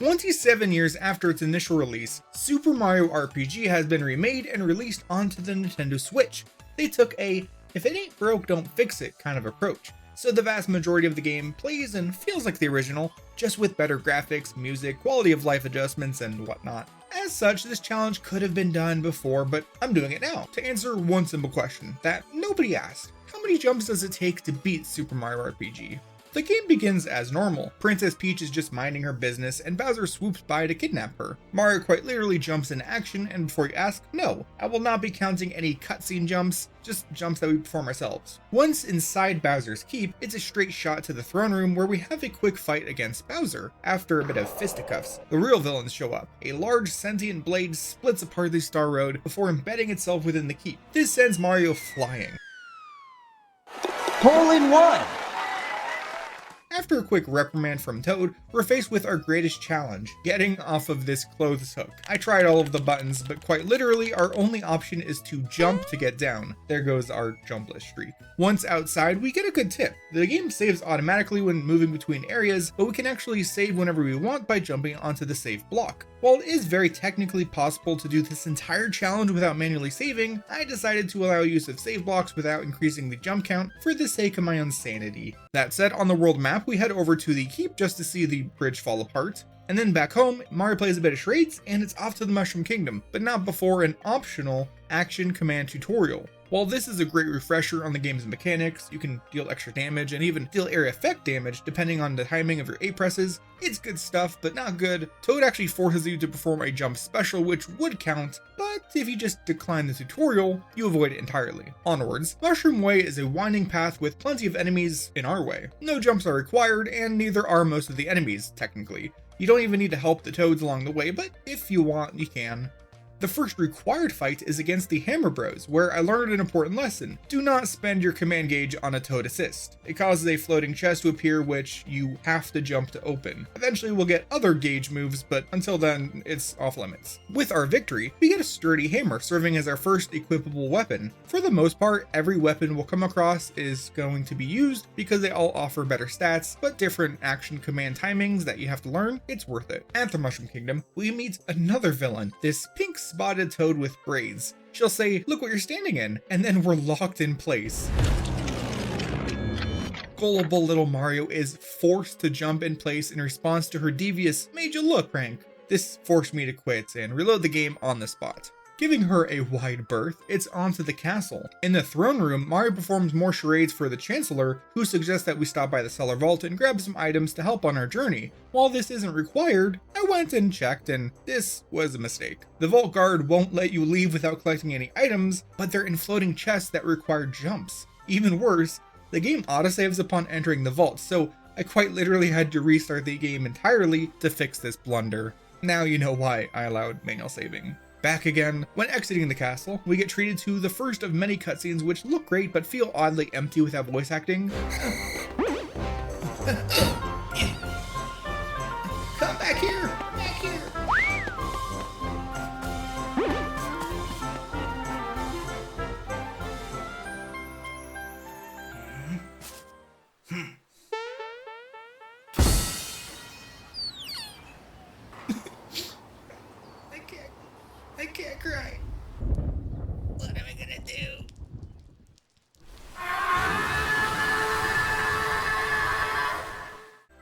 27 years after its initial release, Super Mario RPG has been remade and released onto the Nintendo Switch. They took a if it ain't broke, don't fix it kind of approach. So the vast majority of the game plays and feels like the original, just with better graphics, music, quality of life adjustments, and whatnot. As such, this challenge could have been done before, but I'm doing it now to answer one simple question that nobody asked. How many jumps does it take to beat Super Mario RPG? The game begins as normal. Princess Peach is just minding her business and Bowser swoops by to kidnap her. Mario quite literally jumps into action, and before you ask, no, I will not be counting any cutscene jumps, just jumps that we perform ourselves. Once inside Bowser's Keep, it's a straight shot to the throne room where we have a quick fight against Bowser. After a bit of fisticuffs, the real villains show up. A large sentient blade splits apart the Star Road before embedding itself within the keep. This sends Mario flying. Hole in one! After a quick reprimand from Toad, we're faced with our greatest challenge, getting off of this clothes hook. I tried all of the buttons, but quite literally, our only option is to jump to get down. There goes our jumpless streak. Once outside, we get a good tip. The game saves automatically when moving between areas, but we can actually save whenever we want by jumping onto the save block. While it is very technically possible to do this entire challenge without manually saving, I decided to allow use of save blocks without increasing the jump count for the sake of my own sanity. That said, on the world map, we head over to the keep just to see the bridge fall apart. And then back home, Mario plays a bit of charades and it's off to the Mushroom Kingdom, but not before an optional action command tutorial. While this is a great refresher on the game's mechanics, you can deal extra damage and even deal area effect damage depending on the timing of your A presses. It's good stuff, but not good. Toad actually forces you to perform a jump special, which would count, but if you just decline the tutorial, you avoid it entirely. Onwards, Mushroom Way is a winding path with plenty of enemies in our way. No jumps are required, and neither are most of the enemies, technically. You don't even need to help the Toads along the way, but if you want, you can. The first required fight is against the Hammer Bros, where I learned an important lesson. Do not spend your command gauge on a Toad assist. It causes a floating chest to appear which you have to jump to open. Eventually we'll get other gauge moves, but until then, it's off limits. With our victory, we get a sturdy hammer serving as our first equipable weapon. For the most part, every weapon we'll come across is going to be used because they all offer better stats, but different action command timings that you have to learn. It's worth it. At the Mushroom Kingdom, we meet another villain, this pink spotted Toad with braids. She'll say, "Look what you're standing in," and then we're locked in place. Gullible little Mario is forced to jump in place in response to her devious "made you look" prank. This forced me to quit and reload the game on the spot. Giving her a wide berth, it's onto the castle. In the throne room, Mario performs more charades for the Chancellor, who suggests that we stop by the cellar vault and grab some items to help on our journey. While this isn't required, I went and checked, and this was a mistake. The vault guard won't let you leave without collecting any items, but they're in floating chests that require jumps. Even worse, the game autosaves upon entering the vault, so I quite literally had to restart the game entirely to fix this blunder. Now you know why I allowed manual saving. Back again. When exiting the castle, we get treated to the first of many cutscenes which look great but feel oddly empty without voice acting. Come back here! Back here! I can't cry. What am I gonna do?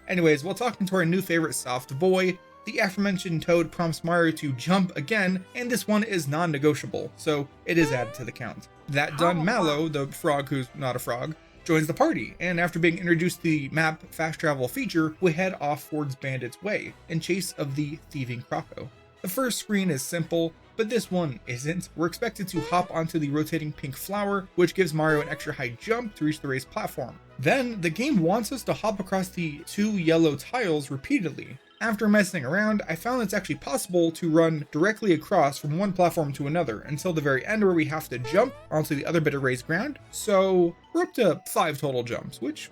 Anyways, while talking to our new favorite soft boy, the aforementioned Toad prompts Mario to jump again, and this one is non-negotiable, so it is added to the count. That done, Mallow, the frog who's not a frog, joins the party, and after being introduced to the map fast travel feature, we head off towards Bandit's Way in chase of the thieving Croco. The first screen is simple, but this one isn't. We're expected to hop onto the rotating pink flower, which gives Mario an extra high jump to reach the raised platform. Then, the game wants us to hop across the two yellow tiles repeatedly. After messing around, I found it's actually possible to run directly across from one platform to another until the very end where we have to jump onto the other bit of raised ground. So, we're up to 5 total jumps, which,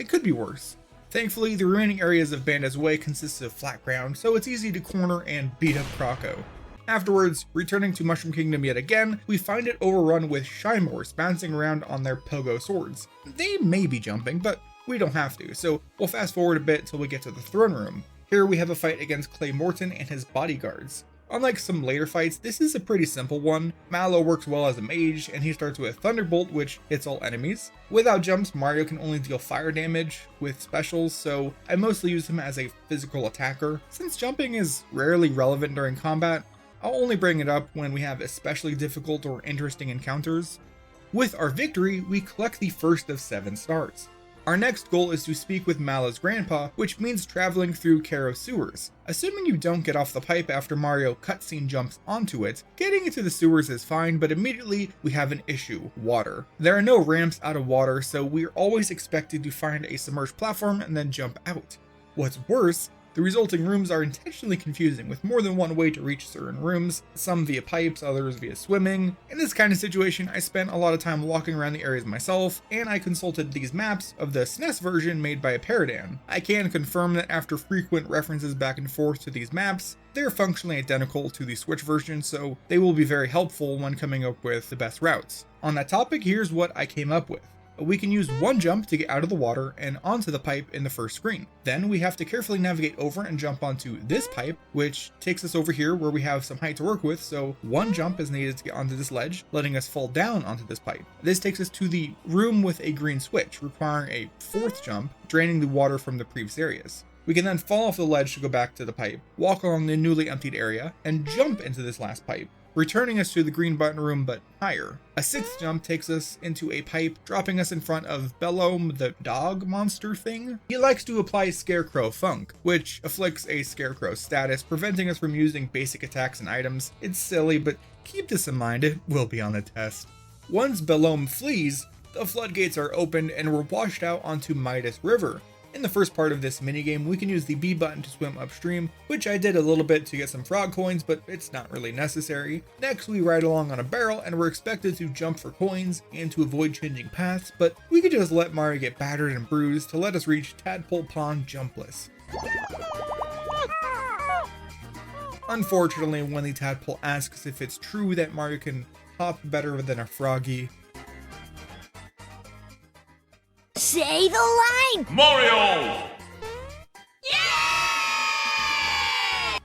it could be worse. Thankfully, the remaining areas of Bandit's Way consists of flat ground, so it's easy to corner and beat up Croco. Afterwards, returning to Mushroom Kingdom yet again, we find it overrun with Shymores bouncing around on their pogo swords. They may be jumping, but we don't have to, so we'll fast forward a bit till we get to the throne room. Here we have a fight against Clay Morton and his bodyguards. Unlike some later fights, this is a pretty simple one. Mallow works well as a mage, and he starts with Thunderbolt, which hits all enemies. Without jumps, Mario can only deal fire damage with specials, so I mostly use him as a physical attacker. Since jumping is rarely relevant during combat, I'll only bring it up when we have especially difficult or interesting encounters. With our victory, we collect the first of 7 stars. Our next goal is to speak with Mallow's grandpa, which means traveling through Kero sewers. Assuming you don't get off the pipe after Mario cutscene jumps onto it, getting into the sewers is fine, but immediately we have an issue: water. There are no ramps out of water, so we're always expected to find a submerged platform and then jump out. What's worse, the resulting rooms are intentionally confusing, with more than one way to reach certain rooms, some via pipes, others via swimming. In this kind of situation, I spent a lot of time walking around the areas myself, and I consulted these maps of the SNES version made by Paradan. I can confirm that after frequent references back and forth to these maps, they're functionally identical to the Switch version, so they will be very helpful when coming up with the best routes. On that topic, here's what I came up with. We can use one jump to get out of the water and onto the pipe in the first screen. Then we have to carefully navigate over and jump onto this pipe, which takes us over here where we have some height to work with, so one jump is needed to get onto this ledge, letting us fall down onto this pipe. This takes us to the room with a green switch, requiring a 4th jump, draining the water from the previous areas. We can then fall off the ledge to go back to the pipe, walk along the newly emptied area, and jump into this last pipe, returning us to the green button room but higher. A 6th jump takes us into a pipe, dropping us in front of Bellome, the dog monster thing. He likes to apply Scarecrow Funk, which afflicts a Scarecrow status, preventing us from using basic attacks and items. It's silly, but keep this in mind, it will be on the test. Once Bellome flees, the floodgates are opened and we're washed out onto Midas River. In the first part of this minigame, we can use the B button to swim upstream, which I did a little bit to get some frog coins, but it's not really necessary. Next, we ride along on a barrel and we're expected to jump for coins and to avoid changing paths, but we could just let Mario get battered and bruised to let us reach Tadpole Pond Jumpless. Unfortunately, when the tadpole asks if it's true that Mario can hop better than a froggy, say the line! Mario!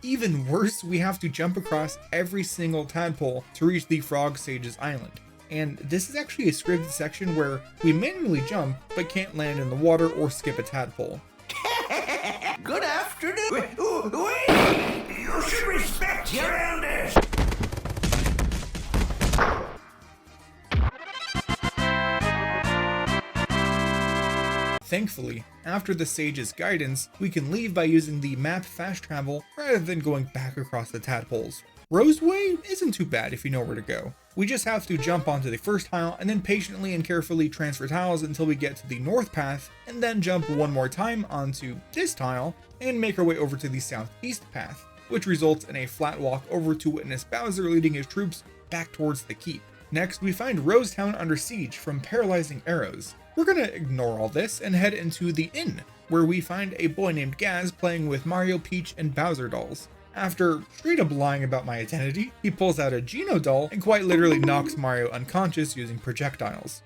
Even worse, we have to jump across every single tadpole to reach the Frog Sage's Island. And this is actually a scripted section where we manually jump, but can't land in the water or skip a tadpole. Good afternoon. Wait! You should respect your elders. Thankfully, after the Sage's guidance, we can leave by using the map fast travel rather than going back across the tadpoles. Roseway isn't too bad if you know where to go. We just have to jump onto the first tile and then patiently and carefully transfer tiles until we get to the north path, and then jump one more time onto this tile and make our way over to the southeast path, which results in a flat walk over to witness Bowser leading his troops back towards the keep. Next, we find Rosetown under siege from paralyzing arrows. We're gonna ignore all this and head into the inn, where we find a boy named Gaz playing with Mario, Peach, and Bowser dolls. After straight up lying about my identity, he pulls out a Geno doll and quite literally knocks Mario unconscious using projectiles.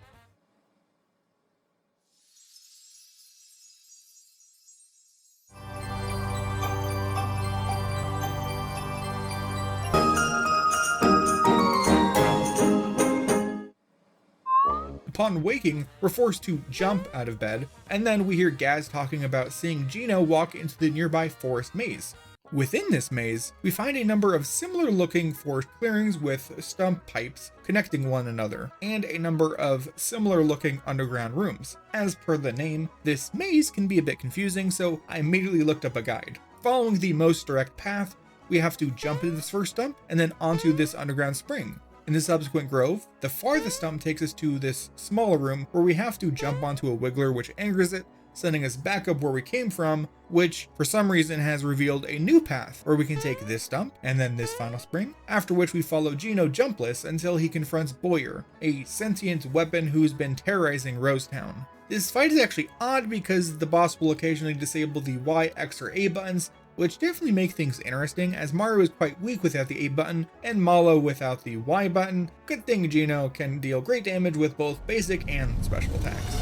Upon waking, we're forced to jump out of bed, and then we hear Gaz talking about seeing Geno walk into the nearby forest maze. Within this maze, we find a number of similar looking forest clearings with stump pipes connecting one another, and a number of similar looking underground rooms. As per the name, this maze can be a bit confusing, so I immediately looked up a guide. Following the most direct path, we have to jump into this first stump and then onto this underground spring. In the subsequent grove, the farthest stump takes us to this smaller room where we have to jump onto a wiggler which angers it, sending us back up where we came from, which for some reason has revealed a new path where we can take this stump and then this final spring, after which we follow Geno Jumpless until he confronts Boyer, a sentient weapon who's been terrorizing Rosetown. This fight is actually odd because the boss will occasionally disable the Y, X, or A buttons, which definitely make things interesting, as Mario is quite weak without the A button, and Mallow without the Y button. Good thing Geno can deal great damage with both basic and special attacks.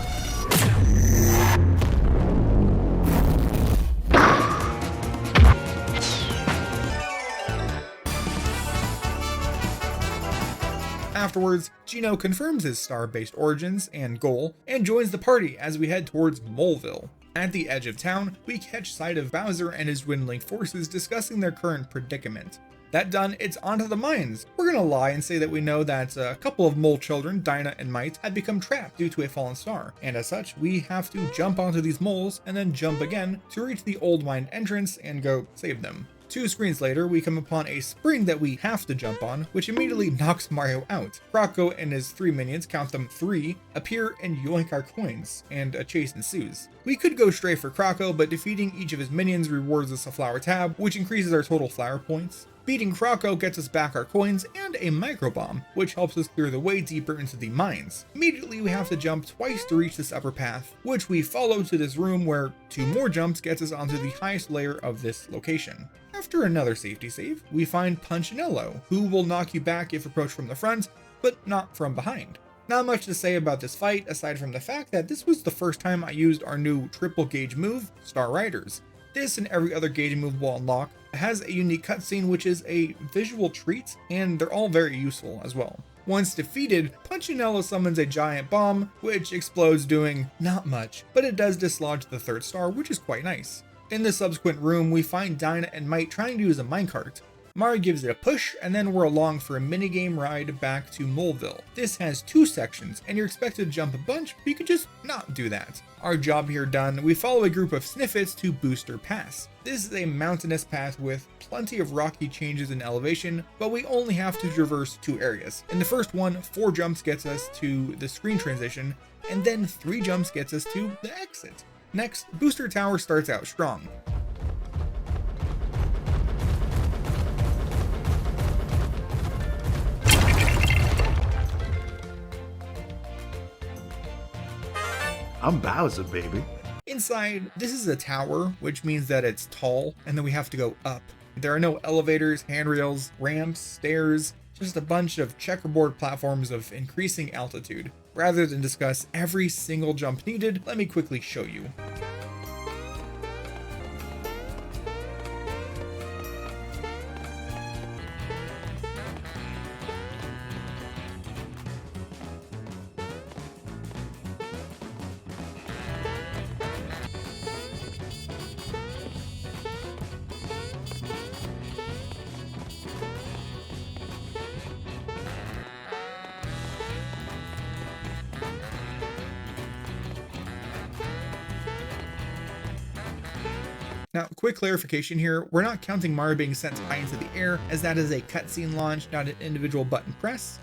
Afterwards, Gino confirms his star-based origins and goal, and joins the party as we head towards Moleville. At the edge of town, we catch sight of Bowser and his dwindling forces discussing their current predicament. That done, it's onto the mines. We're gonna lie and say that we know that a couple of mole children, Dinah and Mite, have become trapped due to a fallen star, and as such, we have to jump onto these moles and then jump again to reach the old mine entrance and go save them. 2 screens later, we come upon a spring that we have to jump on, which immediately knocks Mario out. Rocco and his 3 minions, count them 3, appear and yoink our coins, and a chase ensues. We could go straight for Rocco, but defeating each of his minions rewards us a flower tab, which increases our total flower points. Beating Rocco gets us back our coins and a micro bomb, which helps us clear the way deeper into the mines. Immediately we have to jump twice to reach this upper path, which we follow to this room where 2 more jumps gets us onto the highest layer of this location. After another safety save, we find Punchinello, who will knock you back if approached from the front, but not from behind. Not much to say about this fight aside from the fact that this was the first time I used our new triple gauge move, Star Riders. This and every other gauge move will unlock has a unique cutscene which is a visual treat, and they're all very useful as well. Once defeated, Punchinello summons a giant bomb, which explodes doing not much, but it does dislodge the 3rd star, which is quite nice. In the subsequent room, we find Dinah and Mite trying to use a minecart. Mario gives it a push, and then we're along for a minigame ride back to Moleville. This has 2 sections, and you're expected to jump a bunch, but you could just not do that. Our job here done, we follow a group of Sniffets to Booster Pass. This is a mountainous path with plenty of rocky changes in elevation, but we only have to traverse 2 areas. In the first one, 4 jumps gets us to the screen transition, and then 3 jumps gets us to the exit. Next, Booster Tower starts out strong. I'm Bowser, baby. Inside, this is a tower, which means that it's tall, and then we have to go up. There are no elevators, handrails, ramps, stairs, just a bunch of checkerboard platforms of increasing altitude. Rather than discuss every single jump needed, let me quickly show you. Now, quick clarification here, we're not counting Mario being sent high into the air, as that is a cutscene launch, not an individual button press.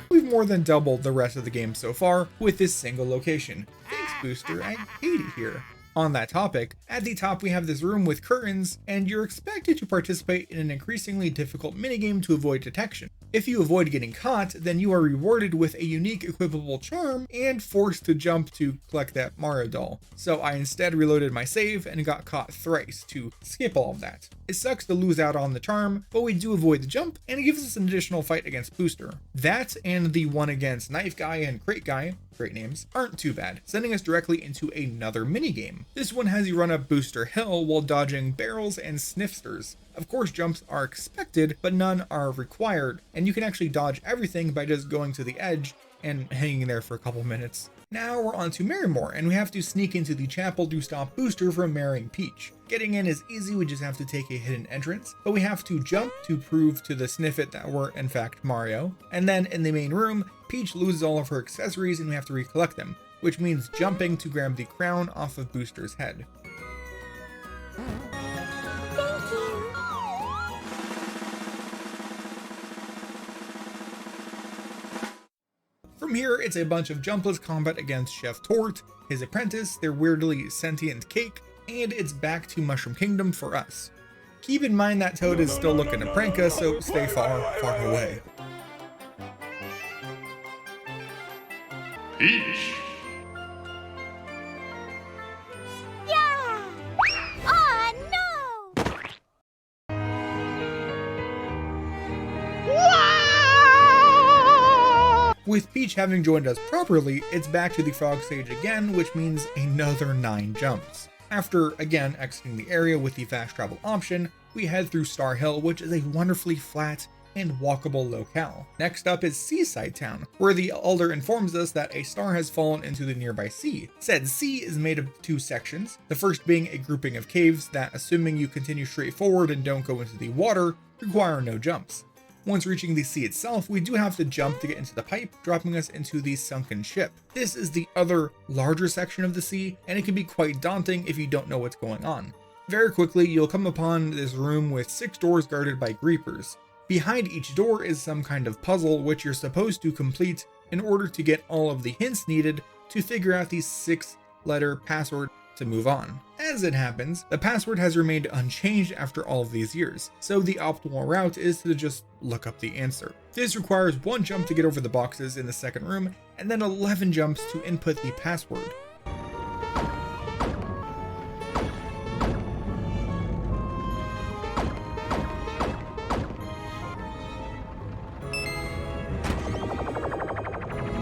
We've more than doubled the rest of the game so far with this single location. Thanks, Booster, I hate it here. On that topic, at the top we have this room with curtains, and you're expected to participate in an increasingly difficult minigame to avoid detection. If you avoid getting caught, then you are rewarded with a unique equipable charm and forced to jump to collect that Mario doll. So I instead reloaded my save and got caught thrice to skip all of that. It sucks to lose out on the charm, but we do avoid the jump, and it gives us an additional fight against Booster. That and the one against Knife Guy and Crate Guy, great names, aren't too bad, sending us directly into another minigame. This one has you run up Booster Hill while dodging barrels and sniffsters. Of course, jumps are expected, but none are required, and you can actually dodge everything by just going to the edge and hanging there for a couple minutes. Now we're on to Marrymore, and we have to sneak into the chapel to stop Booster from marrying Peach. Getting in is easy, we just have to take a hidden entrance, but we have to jump to prove to the Sniffet that we're in fact Mario. And then in the main room, Peach loses all of her accessories and we have to recollect them, which means jumping to grab the crown off of Booster's head. From here, it's a bunch of Jumpless combat against Chef Torte, his apprentice, their weirdly sentient cake, and it's back to Mushroom Kingdom for us. Keep in mind that Toad is still looking to prank us, so stay far, far away. Peach. Yeah! Oh, no! Peach having joined us properly, it's back to the frog stage again, which means another 9 jumps. After again exiting the area with the fast travel option, we head through Star Hill, which is a wonderfully flat and walkable locale. Next up is Seaside Town, where the Elder informs us that a star has fallen into the nearby sea. Said sea is made of 2 sections, the first being a grouping of caves that, assuming you continue straight forward and don't go into the water, require no jumps. Once reaching the sea itself, we do have to jump to get into the pipe, dropping us into the sunken ship. This is the other larger section of the sea, and it can be quite daunting if you don't know what's going on. Very quickly, you'll come upon this room with 6 doors guarded by creepers. Behind each door is some kind of puzzle which you're supposed to complete in order to get all of the hints needed to figure out the 6-letter password to move on. As it happens, the password has remained unchanged after all of these years, so the optimal route is to just look up the answer. This requires 1 jump to get over the boxes in the second room, and then 11 jumps to input the password.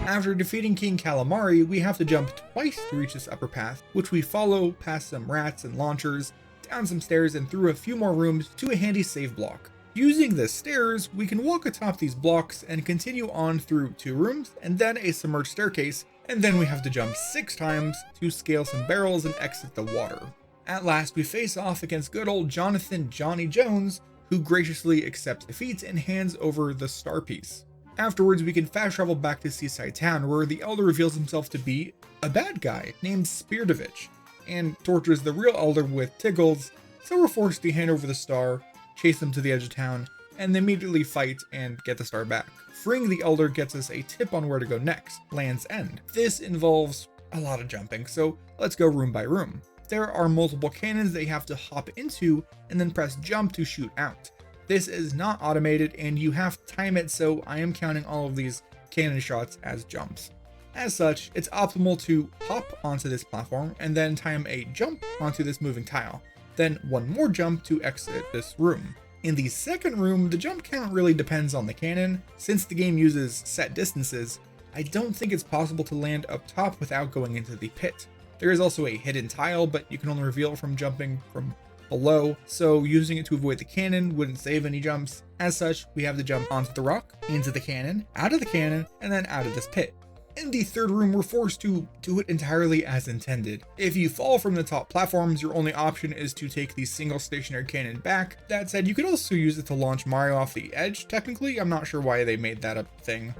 After defeating King Calamari, we have to jump twice to reach this upper path, which we follow past some rats and launchers, down some stairs and through a few more rooms to a handy save block. Using the stairs, we can walk atop these blocks and continue on through 2 rooms and then a submerged staircase, and then we have to jump 6 times to scale some barrels and exit the water. At last, we face off against good old Jonathan Johnny Jones, who graciously accepts defeat and hands over the star piece. Afterwards, we can fast travel back to Seaside Town, where the Elder reveals himself to be a bad guy named Spirdovich, and tortures the real Elder with tickles, so we're forced to hand over the star, chase them to the edge of town, and immediately fight and get the star back. Freeing the Elder gets us a tip on where to go next, Land's End. This involves a lot of jumping, so let's go room by room. There are multiple cannons that you have to hop into and then press jump to shoot out. This is not automated and you have to time it, so I am counting all of these cannon shots as jumps. As such, it's optimal to hop onto this platform and then time a jump onto this moving tile, then 1 more jump to exit this room. In the second room, the jump count really depends on the cannon. Since the game uses set distances, I don't think it's possible to land up top without going into the pit. There is also a hidden tile, but you can only reveal it from jumping from below, so using it to avoid the cannon wouldn't save any jumps. As such, we have to jump onto the rock, into the cannon, out of the cannon, and then out of this pit. In the third room, we're forced to do it entirely as intended. If you fall from the top platforms, your only option is to take the single stationary cannon back. That said, you could also use it to launch Mario off the edge. Technically, I'm not sure why they made that a thing.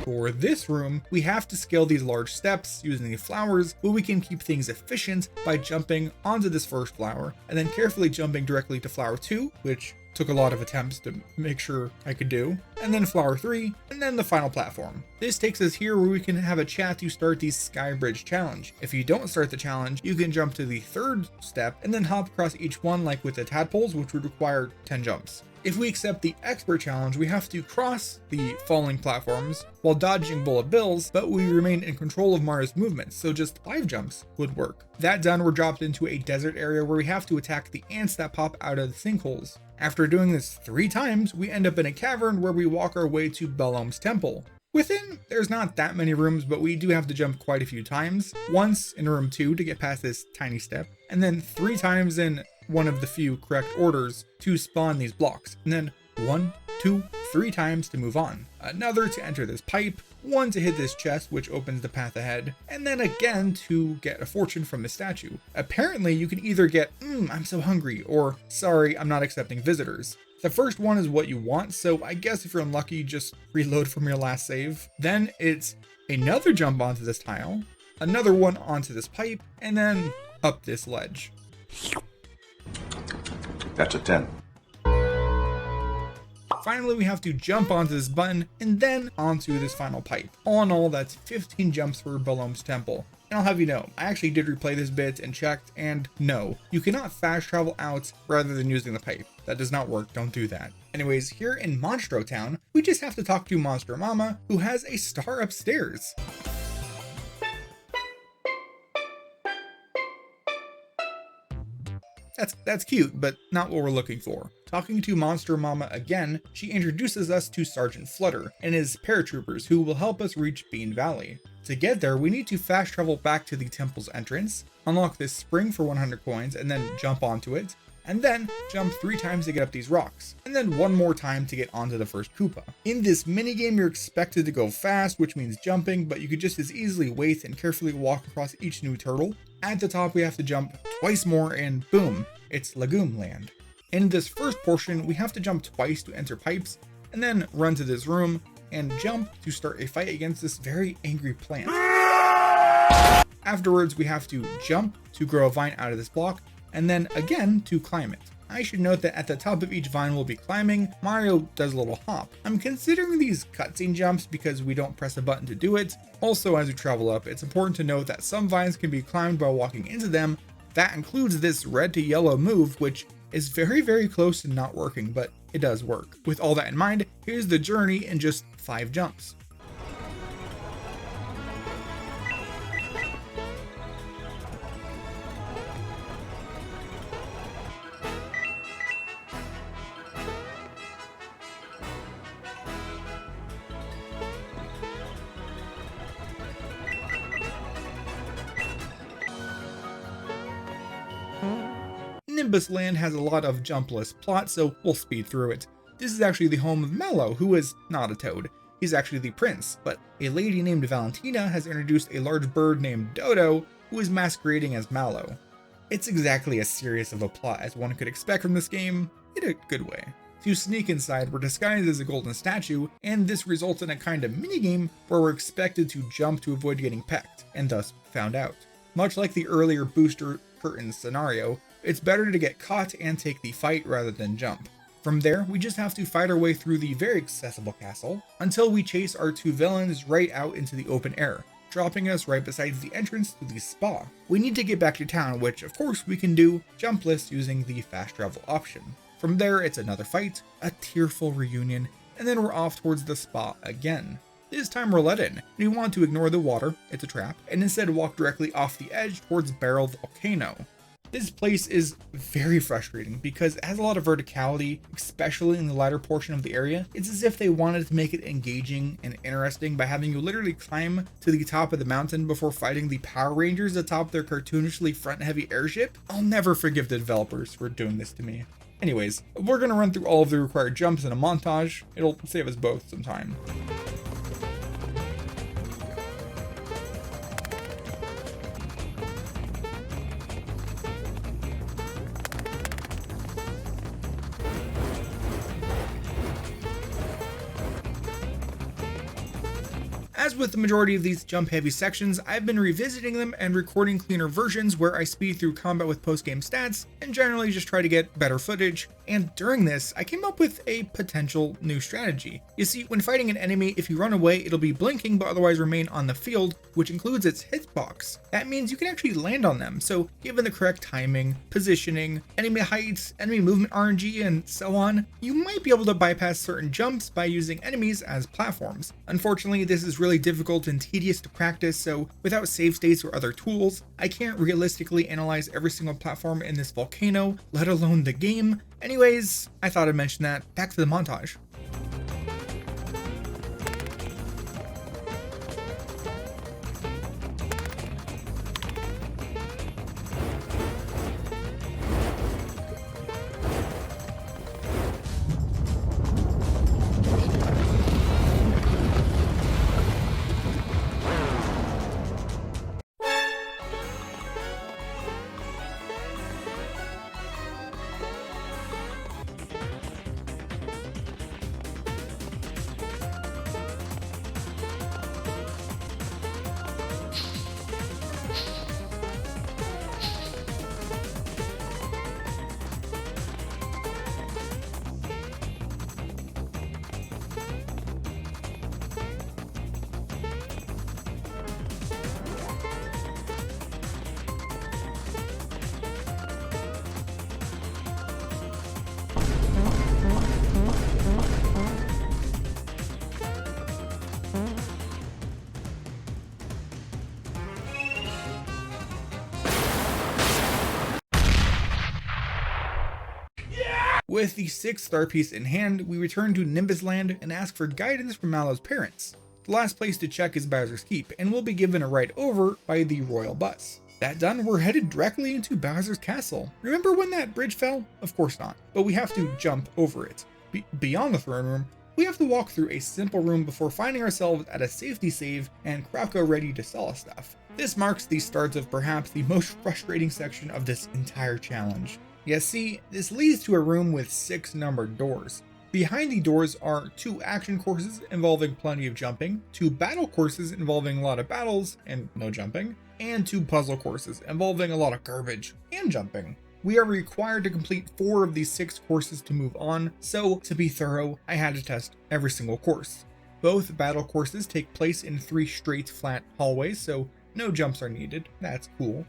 For this room, we have to scale these large steps using the flowers, but we can keep things efficient by jumping onto this first flower and then carefully jumping directly to flower 2, which took a lot of attempts to make sure I could do, and then flower 3, and then the final platform. This takes us here where we can have a chat to start the Sky Bridge challenge. If you don't start the challenge, you can jump to the 3rd step and then hop across each one like with the tadpoles, which would require 10 jumps. If we accept the Expert Challenge, we have to cross the falling platforms while dodging bullet bills, but we remain in control of Mario's movements, so just 5 jumps would work. That done, we're dropped into a desert area where we have to attack the ants that pop out of the sinkholes. After doing this 3 times, we end up in a cavern where we walk our way to Bellome's temple. Within, there's not that many rooms, but we do have to jump quite a few times. Once in room 2 to get past this tiny step, and then 3 times in one of the few correct orders to spawn these blocks, and then 1, 2, 3 times to move on. Another to enter this pipe, 1 to hit this chest which opens the path ahead, and then again to get a fortune from the statue. Apparently you can either get, I'm so hungry, or sorry, I'm not accepting visitors. The first one is what you want, so I guess if you're unlucky, just reload from your last save. Then it's another jump onto this tile, another one onto this pipe, and then up this ledge. That's a 10. Finally, we have to jump onto this button and then onto this final pipe. All in all, that's 15 jumps for Bellome's temple. And I'll have you know, I actually did replay this bit and checked, and no, you cannot fast travel out rather than using the pipe. That does not work, don't do that. Anyways, here in Monstro Town, we just have to talk to Monster Mama, who has a star upstairs. That's cute, but not what we're looking for. Talking to Monster Mama again, she introduces us to Sergeant Flutter and his paratroopers who will help us reach Bean Valley. To get there, we need to fast travel back to the temple's entrance, unlock this spring for 100 coins, and then jump onto it, and then jump 3 times to get up these rocks, and then 1 more time to get onto the first Koopa. In this minigame, you're expected to go fast, which means jumping, but you could just as easily wait and carefully walk across each new turtle. At the top, we have to jump twice more, and boom, it's Legume Land. In this first portion, we have to jump twice to enter pipes, and then run to this room, and jump to start a fight against this very angry plant. Afterwards, we have to jump to grow a vine out of this block, and then again to climb it. I should note that at the top of each vine we'll be climbing, Mario does a little hop. I'm considering these cutscene jumps because we don't press a button to do it. Also, as we travel up, it's important to note that some vines can be climbed by walking into them. That includes this red to yellow move, which is very close to not working, but it does work. With all that in mind, here's the journey in just 5 jumps. Nimbus Land has a lot of Jumpless plot, so we'll speed through it. This is actually the home of Mello, who is not a toad. He's actually the prince, but a lady named Valentina has introduced a large bird named Dodo, who is masquerading as Mallow. It's exactly as serious of a plot as one could expect from this game, in a good way. To sneak inside, we're disguised as a golden statue, and this results in a kind of minigame where we're expected to jump to avoid getting pecked, and thus found out. Much like the earlier booster curtain scenario, it's better to get caught and take the fight rather than jump. From there, we just have to fight our way through the very accessible castle until we chase our 2 villains right out into the open air, dropping us right beside the entrance to the spa. We need to get back to town, which of course we can do jumpless using the fast travel option. From there, it's another fight, a tearful reunion, and then we're off towards the spa again. This time we're let in, and we want to ignore the water, it's a trap, and instead walk directly off the edge towards Barrel Volcano. This place is very frustrating because it has a lot of verticality, especially in the latter portion of the area. It's as if they wanted to make it engaging and interesting by having you literally climb to the top of the mountain before fighting the Power Rangers atop their cartoonishly front-heavy airship. I'll never forgive the developers for doing this to me. Anyways, we're gonna run through all of the required jumps in a montage. It'll save us both some time. As with the majority of these jump-heavy sections, I've been revisiting them and recording cleaner versions where I speed through combat with post-game stats and generally just try to get better footage. And during this, I came up with a potential new strategy. You see, when fighting an enemy, if you run away, it'll be blinking but otherwise remain on the field, which includes its hitbox. That means you can actually land on them, so given the correct timing, positioning, enemy heights, enemy movement RNG, and so on, you might be able to bypass certain jumps by using enemies as platforms. Unfortunately, this is really difficult and tedious to practice, so without save states or other tools, I can't realistically analyze every single platform in this volcano, let alone the game. Anyways, I thought I'd mention that. Back to the montage. With the 6th star piece in hand, we return to Nimbus Land and ask for guidance from Mallow's parents. The last place to check is Bowser's Keep, and we'll be given a ride over by the Royal Bus. That done, we're headed directly into Bowser's Castle. Remember when that bridge fell? Of course not, but we have to jump over it. Beyond the throne room, we have to walk through a simple room before finding ourselves at a safety save and Krauko ready to sell us stuff. This marks the start of perhaps the most frustrating section of this entire challenge. Yes, see, this leads to a room with 6 numbered doors. Behind the doors are 2 action courses involving plenty of jumping, 2 battle courses involving a lot of battles and no jumping, and 2 puzzle courses involving a lot of garbage and jumping. We are required to complete 4 of these 6 courses to move on, so to be thorough, I had to test every single course. Both battle courses take place in 3 straight flat hallways, so no jumps are needed. That's cool.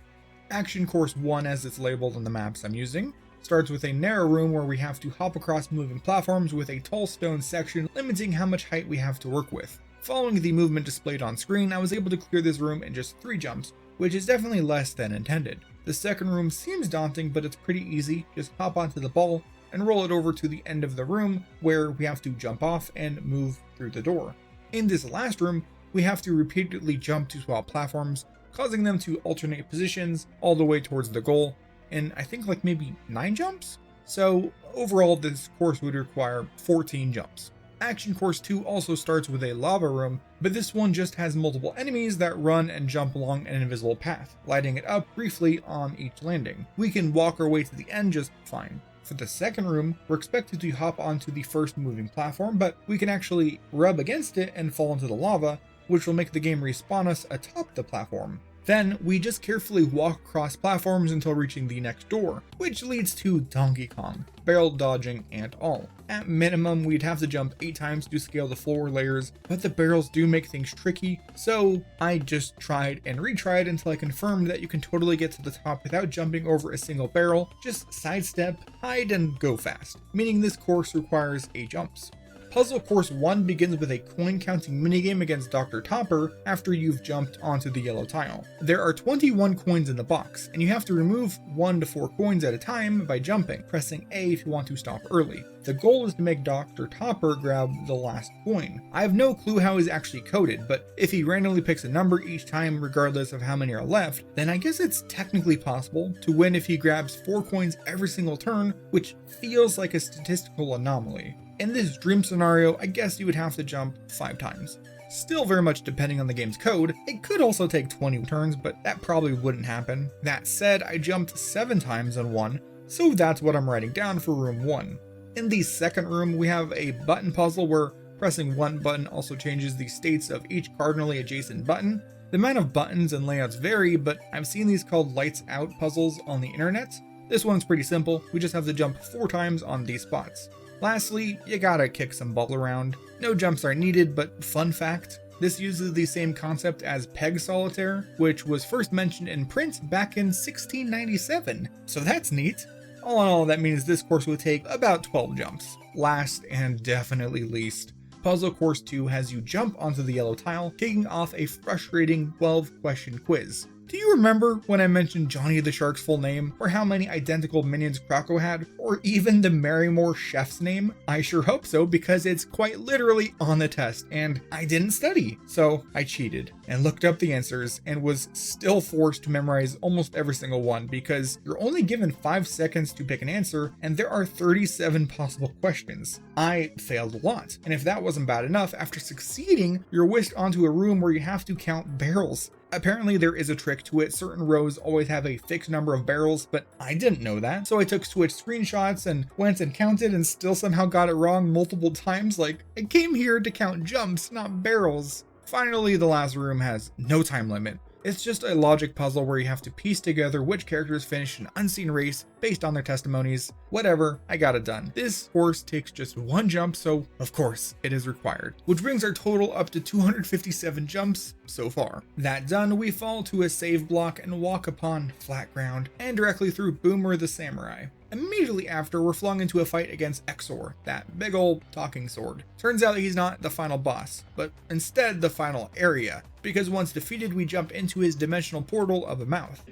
Action Course 1, as it's labeled on the maps I'm using, starts with a narrow room where we have to hop across moving platforms with a tall stone section limiting how much height we have to work with. Following the movement displayed on screen, I was able to clear this room in just 3 jumps, which is definitely less than intended. The second room seems daunting, but it's pretty easy. Just hop onto the ball and roll it over to the end of the room where we have to jump off and move through the door. In this last room, we have to repeatedly jump to swap platforms, causing them to alternate positions all the way towards the goal, and I think like maybe 9 jumps? So overall this course would require 14 jumps. Action Course 2 also starts with a lava room, but this one just has multiple enemies that run and jump along an invisible path, lighting it up briefly on each landing. We can walk our way to the end just fine. For the second room, we're expected to hop onto the first moving platform, but we can actually rub against it and fall into the lava, which will make the game respawn us atop the platform. Then we just carefully walk across platforms until reaching the next door, which leads to Donkey Kong, barrel dodging and all. At minimum, we'd have to jump 8 times to scale the floor layers, but the barrels do make things tricky, so I just tried and retried until I confirmed that you can totally get to the top without jumping over a single barrel, just sidestep, hide, and go fast, meaning this course requires 8 jumps. Puzzle Course 1 begins with a coin counting minigame against Dr. Topper after you've jumped onto the yellow tile. There are 21 coins in the box, and you have to remove 1 to 4 coins at a time by jumping, pressing A if you want to stop early. The goal is to make Dr. Topper grab the last coin. I have no clue how he's actually coded, but if he randomly picks a number each time regardless of how many are left, then I guess it's technically possible to win if he grabs 4 coins every single turn, which feels like a statistical anomaly. In this dream scenario, I guess you would have to jump 5 times. Still very much depending on the game's code. It could also take 20 turns, but that probably wouldn't happen. That said, I jumped 7 times on one, so that's what I'm writing down for room 1. In the second room, we have a button puzzle where pressing one button also changes the states of each cardinally adjacent button. The amount of buttons and layouts vary, but I've seen these called lights out puzzles on the internet. This one's pretty simple, we just have to jump 4 times on these spots. Lastly, you gotta kick some ball around. No jumps are needed, but fun fact, this uses the same concept as Peg Solitaire, which was first mentioned in print back in 1697, so that's neat. All in all, that means this course would take about 12 jumps. Last and definitely least, Puzzle Course 2 has you jump onto the yellow tile, kicking off a frustrating 12-question quiz. Do you remember when I mentioned Johnny the Shark's full name, or how many identical minions Krauko had, or even the Marrymore chef's name? I sure hope so, because it's quite literally on the test, and I didn't study, so I cheated and looked up the answers and was still forced to memorize almost every single one because you're only given 5 seconds to pick an answer, and there are 37 possible questions. I failed a lot, and if that wasn't bad enough, after succeeding, you're whisked onto a room where you have to count barrels. Apparently there is a trick to it. Certain rows always have a fixed number of barrels, but I didn't know that. So I took Switch screenshots and went and counted and still somehow got it wrong multiple times. Like, I came here to count jumps, not barrels. Finally, the last room has no time limit. It's just a logic puzzle where you have to piece together which characters finished an unseen race based on their testimonies. Whatever, I got it done. This course takes just 1 jump, so of course it is required, which brings our total up to 257 jumps so far. That done, we fall to a save block and walk upon flat ground and directly through Boomer the Samurai. Immediately after, we're flung into a fight against Exor, that big ol' talking sword. Turns out he's not the final boss, but instead the final area, because once defeated we jump into his dimensional portal of a mouth.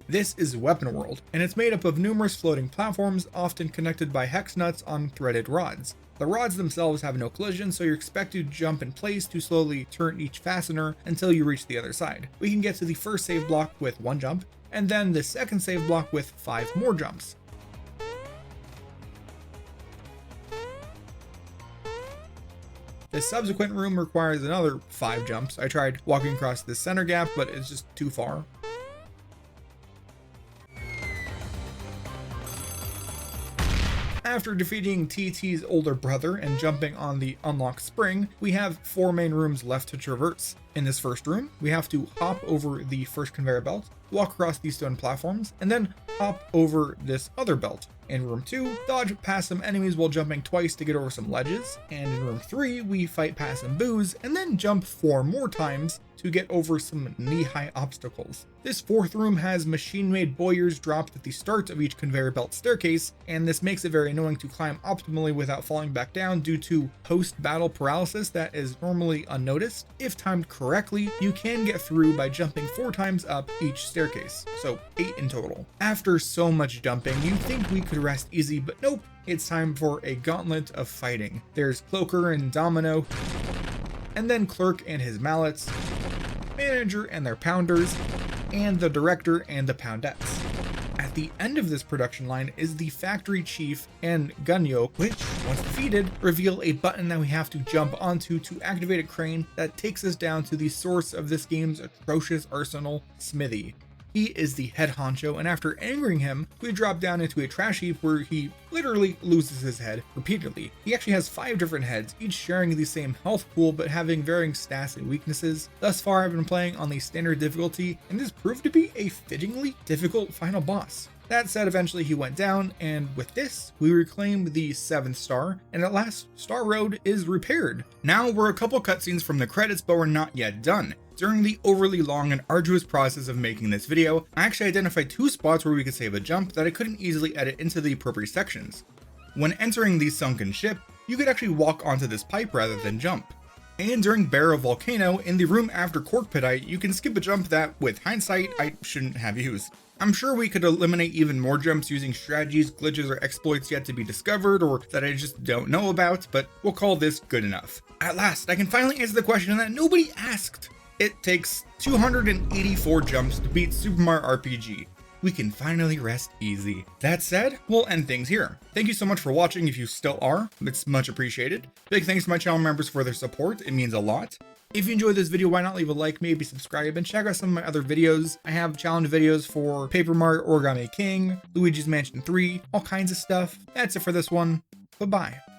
This is Weapon World, and it's made up of numerous floating platforms, often connected by hex nuts on threaded rods. The rods themselves have no collision, so you're expected to jump in place to slowly turn each fastener until you reach the other side. We can get to the first save block with 1 jump, and then the second save block with 5 more jumps. The subsequent room requires another 5 jumps. I tried walking across the center gap, but it's just too far. After defeating TT's older brother and jumping on the unlock spring, we have 4 main rooms left to traverse. In this first room, we have to hop over the first conveyor belt, walk across these stone platforms, and then hop over this other belt. In room 2, dodge past some enemies while jumping twice to get over some ledges. And in room 3, we fight past some boos and then jump 4 more times to get over some knee-high obstacles. This 4th room has machine-made bowyers dropped at the start of each conveyor belt staircase, and this makes it very annoying to climb optimally without falling back down due to post-battle paralysis that is normally unnoticed. If timed correctly, you can get through by jumping 4 times up each staircase, so 8 in total. After so much jumping, you'd think we could rest easy, but nope, it's time for a gauntlet of fighting. There's Cloaker and Domino, and then Clerk and his mallets, Manager and their pounders, and the Director and the poundettes. At the end of this production line is the Factory Chief and Gunyo, which, once defeated, reveal a button that we have to jump onto to activate a crane that takes us down to the source of this game's atrocious arsenal, Smithy. He is the head honcho, and after angering him, we drop down into a trash heap where he literally loses his head repeatedly. He actually has 5 different heads, each sharing the same health pool but having varying stats and weaknesses. Thus far, I've been playing on the standard difficulty, and this proved to be a fittingly difficult final boss. That said, eventually he went down, and with this, we reclaim the 7th star, and at last, Star Road is repaired. Now we're a couple cutscenes from the credits, but we're not yet done. During the overly long and arduous process of making this video, I actually identified 2 spots where we could save a jump that I couldn't easily edit into the appropriate sections. When entering the sunken ship, you could actually walk onto this pipe rather than jump. And during Barrel Volcano, in the room after Corkpitite, you can skip a jump that, with hindsight, I shouldn't have used. I'm sure we could eliminate even more jumps using strategies, glitches, or exploits yet to be discovered or that I just don't know about, but we'll call this good enough. At last, I can finally answer the question that nobody asked. It takes 284 jumps to beat Super Mario RPG. We can finally rest easy. That said, we'll end things here. Thank you so much for watching if you still are. It's much appreciated. Big thanks to my channel members for their support. It means a lot. If you enjoyed this video, why not leave a like, maybe subscribe, and check out some of my other videos. I have challenge videos for Paper Mario Origami King, Luigi's Mansion 3, all kinds of stuff. That's it for this one. Bye-bye.